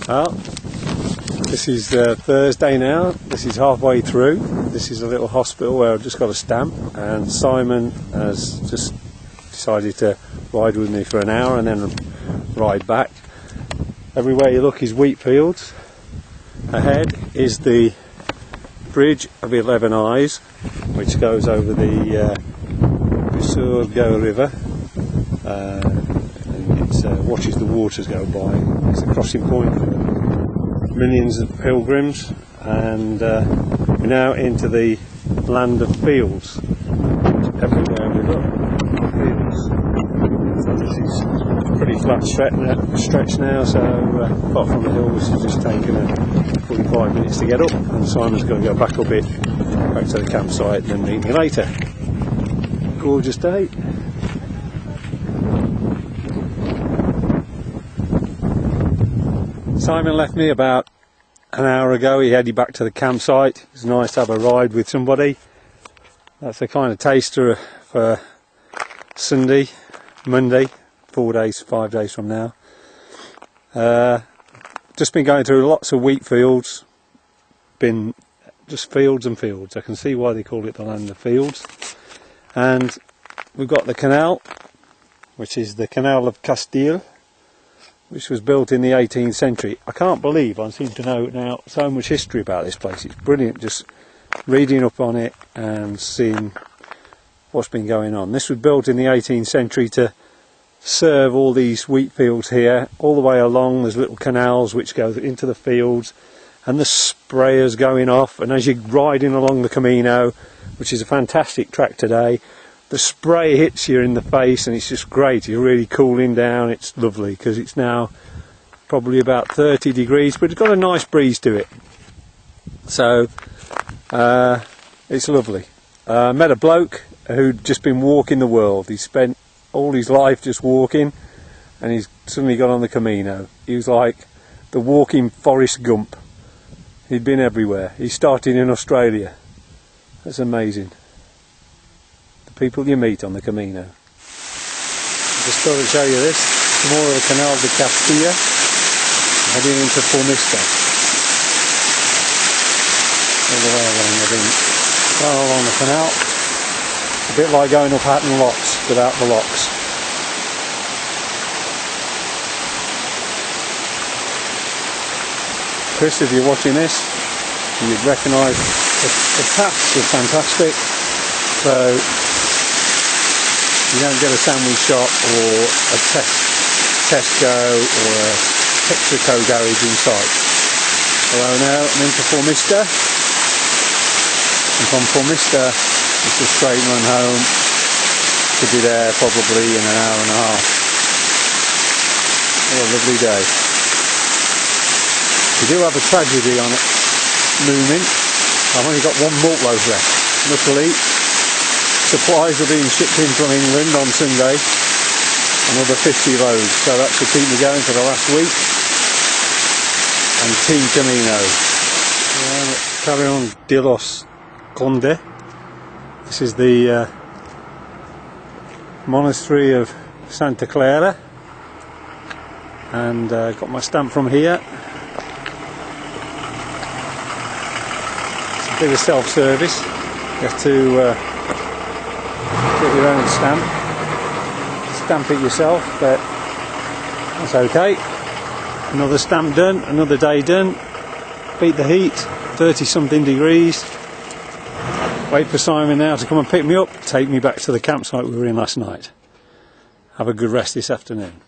Well, this is Thursday now. This is halfway through. This is a little hospital where I've just got a stamp, and Simon has just decided to ride with me for an hour and then ride back. Everywhere you look is wheat fields. Ahead is the bridge of 11 Eyes, which goes over the Castrojeriz River, and it watches the waters go by. It's a crossing point for millions of pilgrims, and we're now into the land of fields. Everywhere we look, fields. So this is a pretty flat stretch now, so apart from the hill, this has just taken 45 minutes to get up, and Simon's going to go back up it, back to the campsite, and then meet me later. Gorgeous day. Simon left me about an hour ago. He headed back to the campsite. It's nice to have a ride with somebody. That's a kind of taster for Sunday, Monday, 4 days, 5 days from now. Just been going through lots of wheat fields. Been just fields and fields. I can see why they call it the land of fields. And we've got the canal, which is the Canal of Castile, which was built in the 18th century. I can't believe I seem to know now so much history about this place. It's brilliant just reading up on it and seeing what's been going on. This was built in the 18th century to serve all these wheat fields here. All the way along there's little canals which go into the fields, and the sprayers going off, and as you're riding along the Camino, which is a fantastic track today, the spray hits you in the face and it's just great. You're really cooling down. It's lovely because it's now probably about 30 degrees, but it's got a nice breeze to it, so it's lovely. Met a bloke who'd just been walking the world. He spent all his life just walking, and he's suddenly got on the Camino. He was like the walking Forrest Gump. He'd been everywhere. He started in Australia. That's amazing. The people you meet on the Camino. Just thought I'd show you this. More of the Canal de Castilla, heading into Formista. All the way along, I've been going along the canal. A bit like going up Hatton Locks without the locks. Chris, if you're watching this, you'd recognise the paths are fantastic, so you don't get a sandwich shop or a Tesco or a Texaco garage in sight. Hello now, I'm into Formista, and from Formista it's a straight run home. Could be there probably in an hour and a half. What a lovely day. We do have a tragedy on it looming. I've only got one malt loaf left. Luckily, supplies are being shipped in from England on Sunday. Another 50 loads, so that should keep me going for the last week. And Team Camino. Carrion de los Condes. This is the monastery of Santa Clara, and got my stamp from here. It's a bit of self-service. You have to get your own stamp it yourself, but that's okay. Another stamp done, another day done. Beat the heat, 30 something degrees. Wait for Simon now to come and pick me up, take me back to the campsite we were in last night. Have a good rest this afternoon.